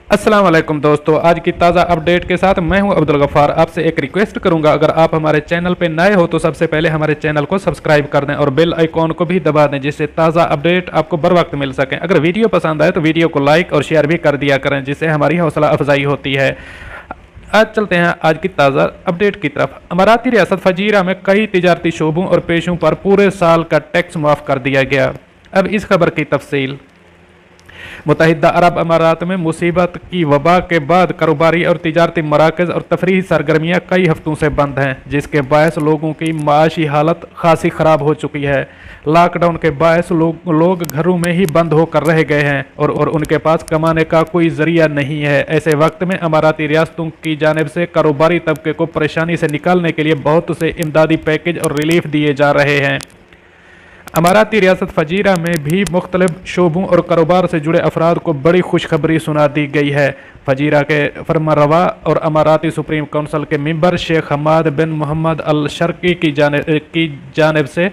अस्सलाम वालेकुम दोस्तों, आज की ताज़ा अपडेट के साथ मैं हूं अब्दुल गफ़ार। आपसे एक रिक्वेस्ट करूंगा, अगर आप हमारे चैनल पे नए हो तो सबसे पहले हमारे चैनल को सब्सक्राइब कर दें और बेल आइकॉन को भी दबा दें, जिससे ताज़ा अपडेट आपको बर वक्त मिल सके। अगर वीडियो पसंद आए तो वीडियो को लाइक और शेयर भी कर दिया करें, जिससे हमारी हौसला अफजाई होती है। आज चलते हैं आज की ताज़ा अपडेट की तरफ। अमाराती रियासत फजीरा में कई तिजारती शोबों और पेशों पर पूरे साल का टैक्स माफ़ कर दिया गया। अब इस खबर की तफसील। मुत्तहिदा अरब अमारात में मुसीबत की वबा के बाद कारोबारी और तिजारती मराकज़ और तफरीही सरगर्मियाँ कई हफ्तों से बंद हैं, जिसके बायस लोगों की माशी हालत खासी ख़राब हो चुकी है। लॉकडाउन के बायस लोग घरों में ही बंद होकर रह गए हैं और उनके पास कमाने का कोई ज़रिया नहीं है। ऐसे वक्त में अमाराती रियासतों की जानिब से कारोबारी तबके को परेशानी से निकालने के लिए बहुत से इमदादी पैकेज और रिलीफ दिए जा रहे हैं। अमाराती रियासत फजीरा में भी मुख्तलिफ शोबों और कारोबार से जुड़े अफराद को बड़ी खुशखबरी सुना दी गई है। फजीरा के फरमारवा और अमाराती सुप्रीम कौंसिल के मेंबर शेख हमाद बिन मोहम्मद अल शर्की की जानिब से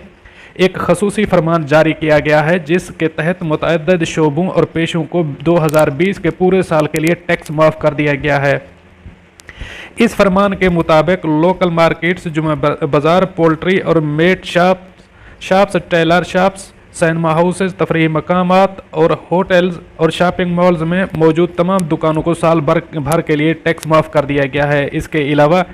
एक खसूसी फरमान जारी किया गया है, जिसके तहत मुतअद्दिद शोबों और पेशों को 2020 के पूरे साल के लिए टैक्स माफ़ कर दिया गया है। इस फरमान के मुताबिक लोकल मार्केट्स, जुमा बाज़ार, पोल्ट्री और meat shops, tailor shops, cinema houses, तफरीही मकामात और होटल्स और शॉपिंग मॉल्स में मौजूद तमाम दुकानों को साल भर के लिए टैक्स माफ़ कर दिया गया है। इसके अलावा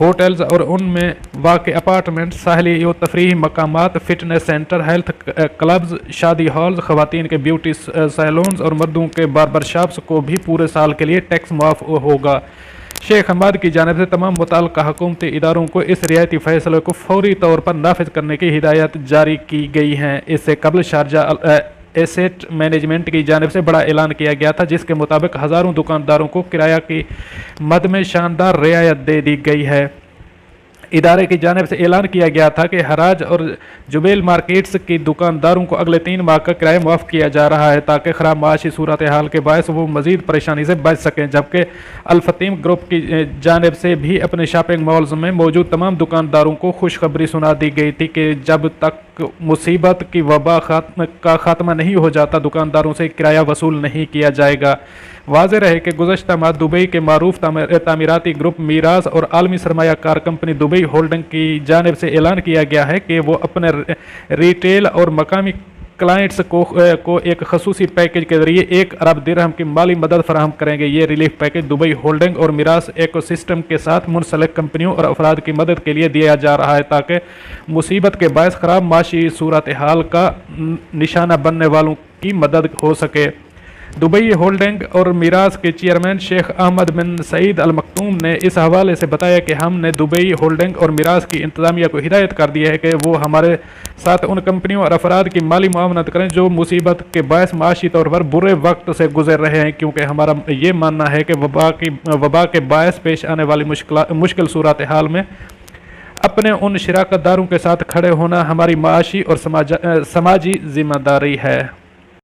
होटल्स और उनमें वाक़ अपार्टमेंट, साहली और तफरीही मकामात, फिटनेस सेंटर, हेल्थ क्लब्स, शादी हॉल्स, ख़वातीन के ब्यूटी सैलून्स और मर्दों के बार्बर शॉप्स को भी पूरे साल के लिए टैक्स माफ़ होगा। शेख हमाद की जानिब से तमाम मुतल्लिक़ा हुकूमती इदारों को इस रियायती फ़ैसले को फौरी तौर पर नाफिज करने की हिदायत जारी की गई हैं। इससे कबल शारजा एसेट मैनेजमेंट की जानिब से बड़ा ऐलान किया गया था, जिसके मुताबिक हज़ारों दुकानदारों को किराया की मद में शानदार रियायत दे दी गई है। इदारे की जानिब से ऐलान किया गया था कि हराज और जुबेल मार्केट्स की दुकानदारों को अगले 3 माह का किराया माफ़ किया जा रहा है, ताकि ख़राब माशी सूरत हाल के बायस वो मज़ीद परेशानी से बच सकें। जबकि अल-फतीम ग्रुप की जानिब से भी अपने शॉपिंग मॉल्स में मौजूद तमाम दुकानदारों को खुशखबरी सुना दी गई थी कि जब तक मुसीबत की वबा का ख़ात्मा नहीं हो जाता, दुकानदारों से किराया वसूल नहीं किया जाएगा। वाज़ेह रहे कि गुज़श्ता माह दुबई के मारूफ तामीराती ग्रुप मीरास और आलमी सरमायाकार कंपनी दुबई होल्डिंग की जानिब से ऐलान किया गया है कि वो अपने रिटेल और मकामी क्लाइंट्स को एक खसूसी पैकेज के जरिए 1 अरब दिरहम की माली मदद फराहम करेंगे। ये रिलीफ पैकेज दुबई होल्डिंग और मिरास इकोसिस्टम के साथ मुंसलिक कंपनियों और अफराद की मदद के लिए दिया जा रहा है, ताकि मुसीबत के बायस ख़राब माशी सूरत हाल का निशाना बनने वालों की मदद हो सके। दुबई होल्डिंग और मिरास के चेयरमैन शेख अहमद बिन सईद अल मखतूम ने इस हवाले से बताया कि हमने दुबई होल्डिंग और मिरास की इंतज़ामिया को हिदायत कर दी है कि वो हमारे साथ उन कंपनियों और अफराद की माली मुआवनत करें जो मुसीबत के बायस माशी तौर पर बुरे वक्त से गुजर रहे हैं, क्योंकि हमारा ये मानना है कि वबा के बायस पेश आने वाली मुश्किल सूरत हाल में अपने उन शराकतदारों के साथ खड़े होना हमारी माशी और समाजी जिम्मेदारी है।